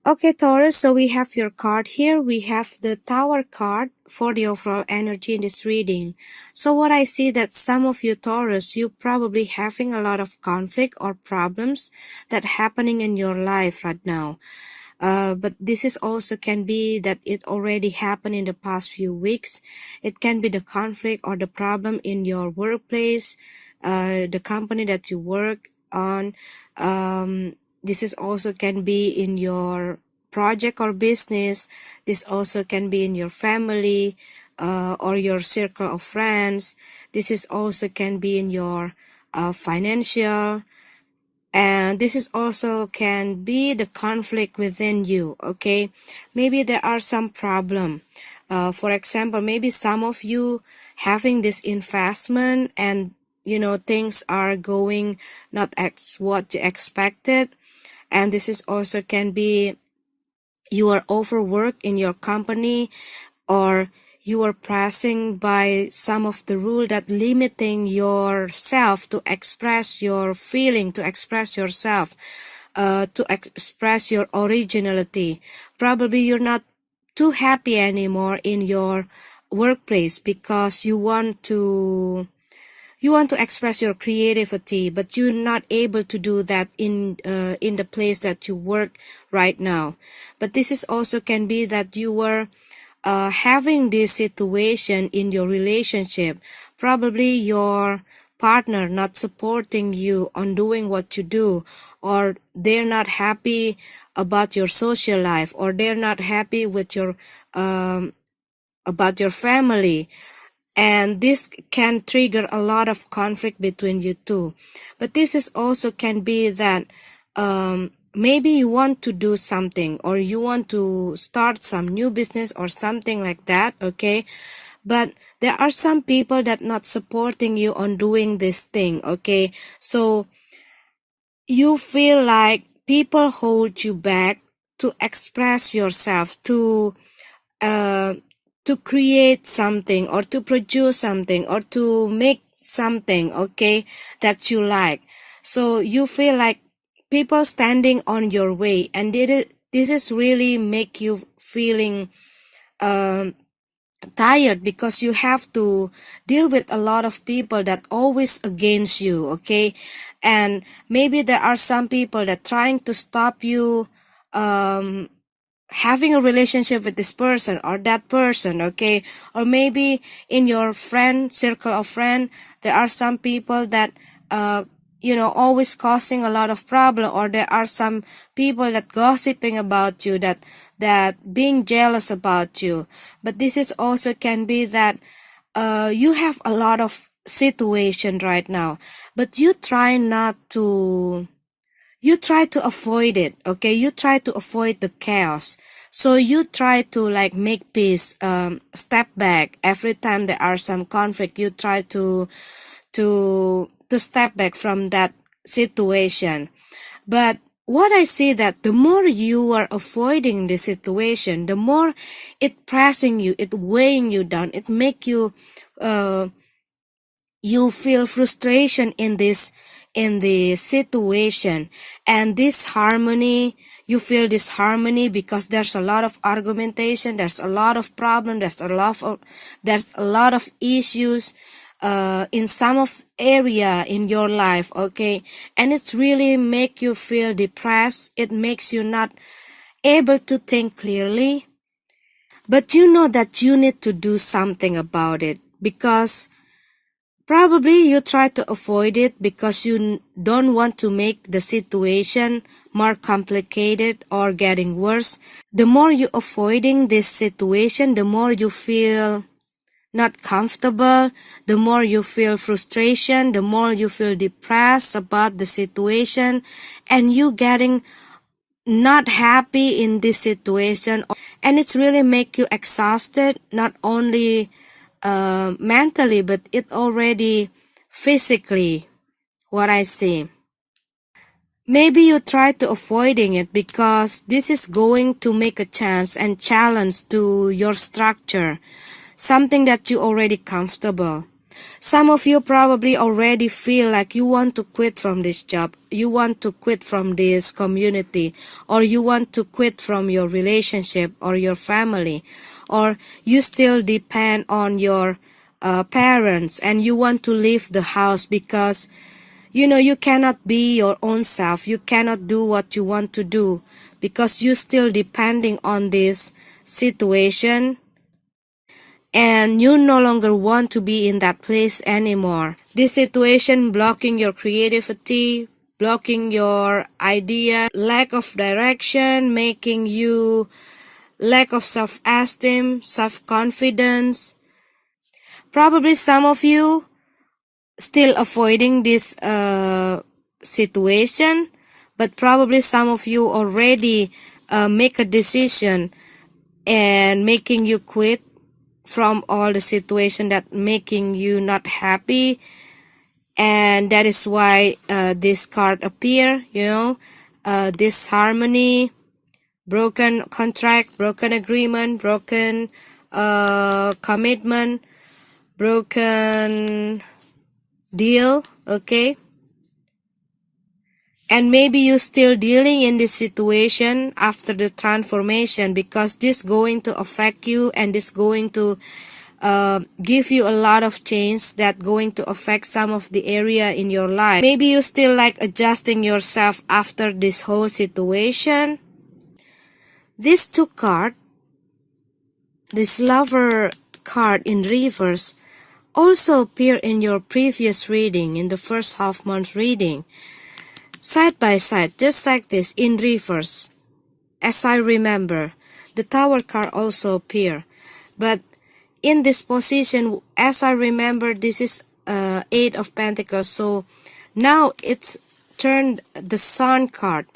Okay, Taurus, so we have your card here. We have the Tower card for the overall energy in this reading. So what I see that some of you Taurus, you probably having a lot of conflict or problems that happening in your life right now. But this is also can be that it already happened in the past few weeks. It can be the conflict or the problem in your workplace, the company that you work on. This is also can be in your project or business. This also can be in your family or your circle of friends. This is also can be in your financial, and this is also can be the conflict within you. Okay, maybe there are some problem. For example, maybe some of you having this investment and things are going not as what you expected, and this is also can be you are overworked in your company, or you are pressing by some of the rule that limiting yourself to express your feeling, to express yourself, to express your originality. Probably you're not too happy anymore in your workplace because you want to express your creativity, but you're not able to do that in the place that you work right now. But this is also can be that you were having this situation in your relationship. Probably your partner not supporting you on doing what you do, or they're not happy about your social life, or they're not happy with your about your family, and this can trigger a lot of conflict between you two. But this is also can be that maybe you want to do something, or you want to start some new business or something like that. Okay, but there are some people that not supporting you on doing this thing. Okay, so you feel like people hold you back to express yourself, uh, to create something, or to produce something, or to make something, okay, that you like. So you feel like people standing on your way, and this is really make you feeling um tired, because you have to deal with a lot of people that always against you. Okay, and maybe there are some people that trying to stop you having a relationship with this person or that person. Okay, or maybe in your friend circle of friend, there are some people that always causing a lot of problem, or there are some people that gossiping about you, that being jealous about you. But this is also can be that you have a lot of situation right now, but you try to avoid it. Okay, you try to avoid the chaos, so you try to like make peace, step back every time there are some conflict. You try to step back from that situation. But what I see that the more you are avoiding the situation, the more it pressing you, it weighing you down, it make you you feel frustration in the situation, and this harmony, you feel this harmony because there's a lot of argumentation, there's a lot of problem, there's a lot of issues in some of area in your life. Okay, and it's really make you feel depressed. It makes you not able to think clearly, but you know that you need to do something about it, because probably you try to avoid it because you don't want to make the situation more complicated or getting worse. The more you avoiding this situation, the more you feel not comfortable, the more you feel frustration, the more you feel depressed about the situation, and you getting not happy in this situation, and it's really make you exhausted, not only mentally, but it already physically, what I see. Maybe you try to avoiding it because this is going to make a chance and challenge to your structure, something that you already comfortable. Some of you probably already feel like you want to quit from this job, you want to quit from this community, or you want to quit from your relationship or your family, or you still depend on your parents and you want to leave the house because you cannot be your own self, you cannot do what you want to do because you're still depending on this situation and you no longer want to be in that place anymore. This situation blocking your creativity, blocking your idea, lack of direction, making you lack of self-esteem, self-confidence. Probably some of you still avoiding this situation, but probably some of you already make a decision and making you quit from all the situation that making you not happy, and that is why this card appear, this harmony, broken contract, broken agreement, broken commitment, broken deal, okay? And maybe you're still dealing in this situation after the transformation because this going to affect you and this going to give you a lot of change that going to affect some of the area in your life. Maybe you still like adjusting yourself after this whole situation. These two cards, this lover card in reverse, also appear in your previous reading, in the first half month reading. Side by side, just like this, in reverse. As I remember, the Tower card also appear. But in this position, as I remember, this is Eight of Pentacles. So now it's turned the Sun card.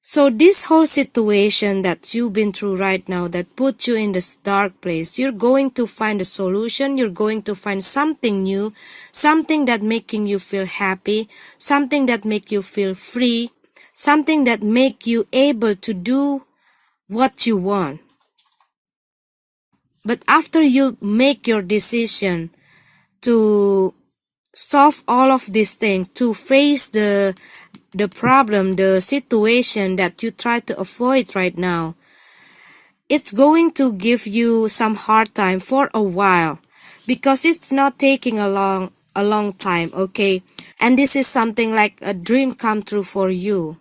So this whole situation that you've been through right now that put you in this dark place, you're going to find a solution, you're going to find something new, something that making you feel happy, something that make you feel free, something that make you able to do what you want. But after you make your decision to solve all of these things, to face the problem, the situation that you try to avoid right now, it's going to give you some hard time for a while because it's not taking a long time, okay? And this is something like a dream come true for you.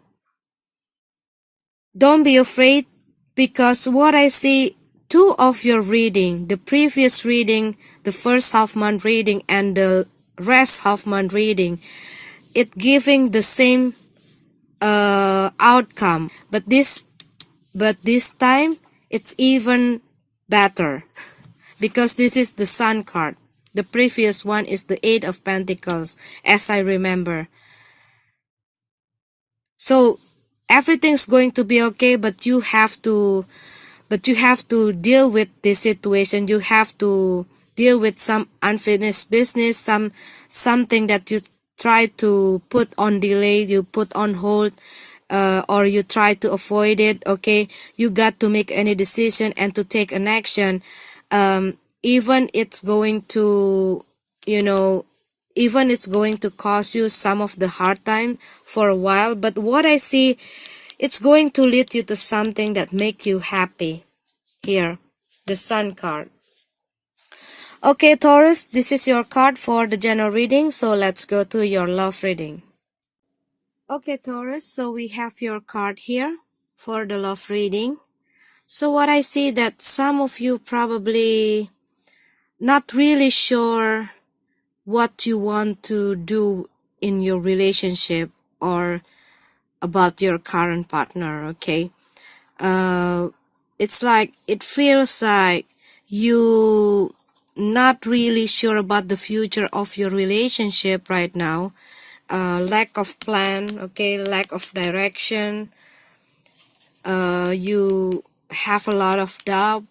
Don't be afraid because what I see, two of your reading, the previous reading, the first half month reading and the rest half month reading, it giving the same outcome, but this time it's even better because this is the Sun card. The previous one is the Eight of Pentacles, as I remember. So everything's going to be okay, but you have to deal with this situation. You have to deal with some unfinished business, something that you try to put on delay, you put on hold, or you try to avoid it, okay? You got to make any decision and to take an action, even it's going to, even it's going to cause you some of the hard time for a while, but what I see, it's going to lead you to something that make you happy. Here, the Sun card. Okay, Taurus, this is your card for the general reading, so let's go to your love reading. Okay, Taurus, so we have your card here for the love reading. So what I see that some of you probably not really sure what you want to do in your relationship or about your current partner, okay? It's like, it feels like you not really sure about the future of your relationship right now. Lack of plan, okay, lack of direction. You have a lot of doubt.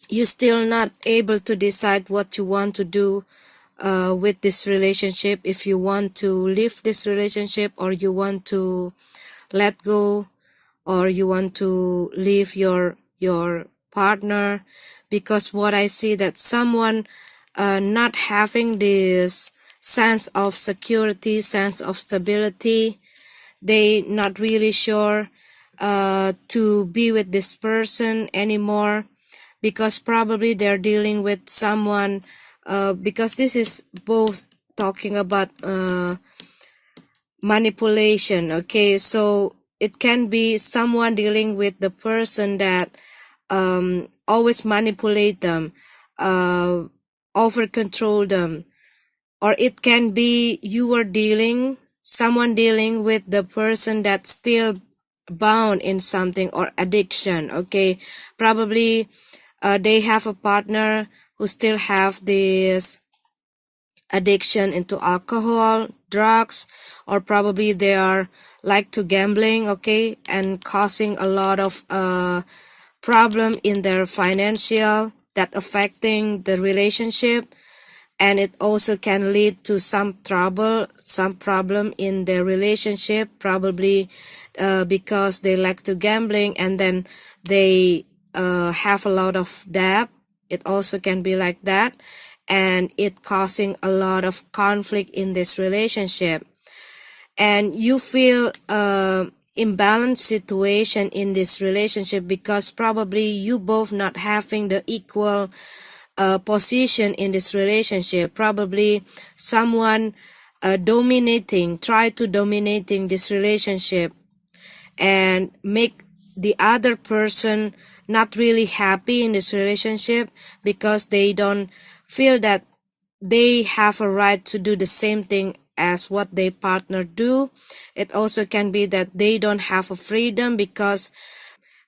You're still not able to decide what you want to do with this relationship, if you want to leave this relationship or you want to let go, or you want to leave your partner, because what I see that someone not having this sense of security, sense of stability. They not really sure to be with this person anymore, because probably they're dealing with someone, because this is both talking about manipulation. Okay, so it can be someone dealing with the person that always manipulate them, over control them. Or it can be you are someone dealing with the person that's still bound in something or addiction. Okay, probably they have a partner who still have this addiction into alcohol, drugs, or probably they are like to gambling. Okay, and causing a lot of problem in their financial that affecting the relationship. And it also can lead to some trouble, some problem in their relationship, probably because they like to gambling, and then they have a lot of debt. It also can be like that, and it causing a lot of conflict in this relationship. And you feel imbalanced situation in this relationship, because probably you both not having the equal position in this relationship. Probably someone try to dominating this relationship, and make the other person not really happy in this relationship, because they don't feel that they have a right to do the same thing as what their partner do. It also can be that they don't have a freedom, because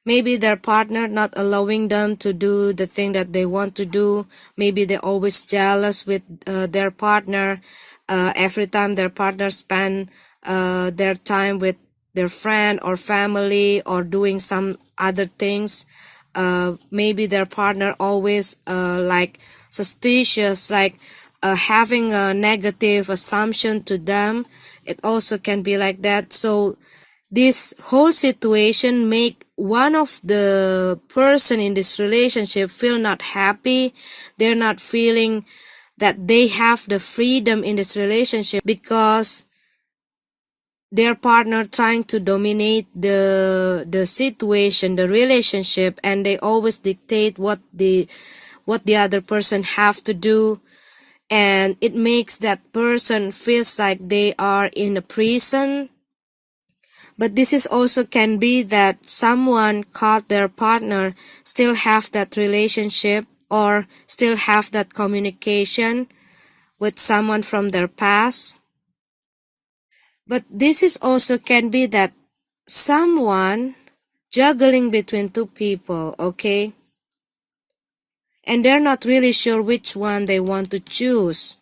maybe their partner not allowing them to do the thing that they want to do. Maybe they're always jealous with their partner. Every time their partner spend their time with their friend or family or doing some other things, maybe their partner always like suspicious, like having a negative assumption to them. It also can be like that. So this whole situation make one of the person in this relationship feel not happy. They're not feeling that they have the freedom in this relationship, because their partner trying to dominate the situation, the relationship, and they always dictate what the other person have to do. And it makes that person feels like they are in a prison. But this is also can be that someone caught their partner still have that relationship, or still have that communication with someone from their past. But this is also can be that someone juggling between two people. Okay, and they're not really sure which one they want to choose.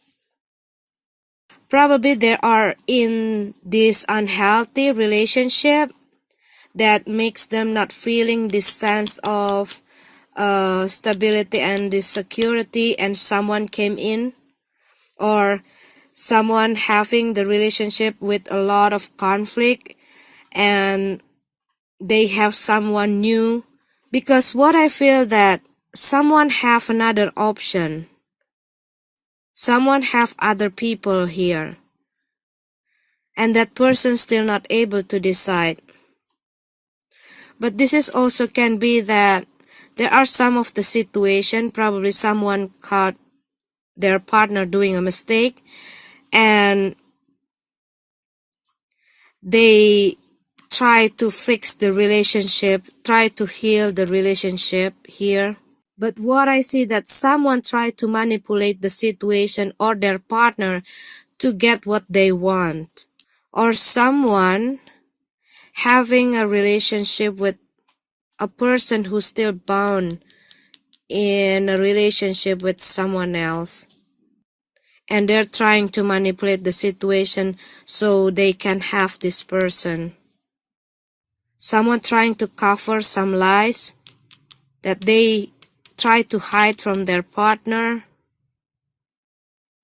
Probably they are in this unhealthy relationship that makes them not feeling this sense of stability and this security, and someone came in, or someone having the relationship with a lot of conflict, and they have someone new. Because what I feel that someone have another option, someone have other people here, and that person still not able to decide. But this is also can be that there are some of the situation, probably someone caught their partner doing a mistake, and they try to fix the relationship, try to heal the relationship here. But what I see that someone tried to manipulate the situation or their partner to get what they want. Or someone having a relationship with a person who's still bound in a relationship with someone else. And they're trying to manipulate the situation so they can have this person. Someone trying to cover some lies that they try to hide from their partner.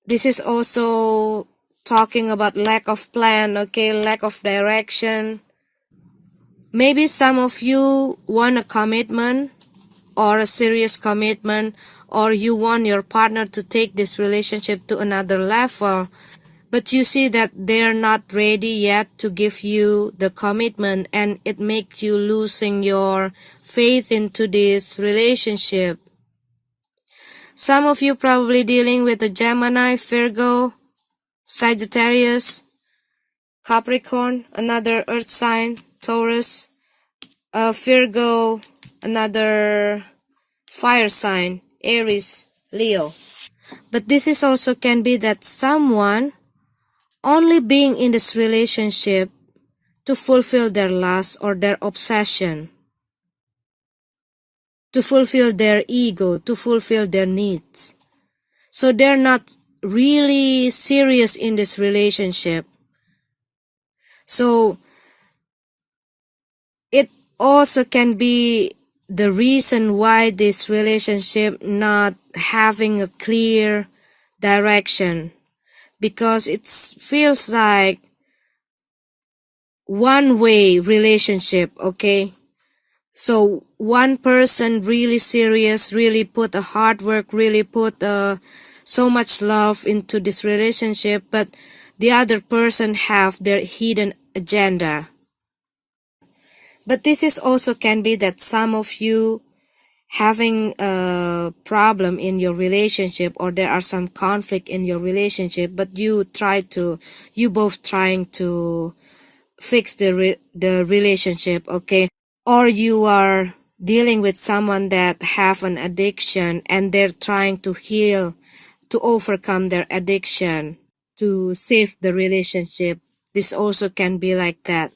This is also talking about lack of plan, okay, lack of direction. Maybe some of you want a commitment, or a serious commitment, or you want your partner to take this relationship to another level, but you see that they're not ready yet to give you the commitment, and it makes you losing your faith into this relationship. Some of you probably dealing with a Gemini, Virgo, Sagittarius, Capricorn, another earth sign, Taurus, Virgo, another fire sign, Aries, Leo. But this is also can be that someone only being in this relationship to fulfill their lust or their obsession, to fulfill their ego, to fulfill their needs. So they're not really serious in this relationship. So it also can be the reason why this relationship not having a clear direction, because it feels like one way relationship, okay? So one person really serious, really put a hard work, really put so much love into this relationship, but the other person have their hidden agenda. But this is also can be that some of you having a problem in your relationship, or there are some conflict in your relationship, but you both trying to fix the relationship, okay? Or you are dealing with someone that have an addiction and they're trying to heal, to overcome their addiction, to save the relationship. This also can be like that.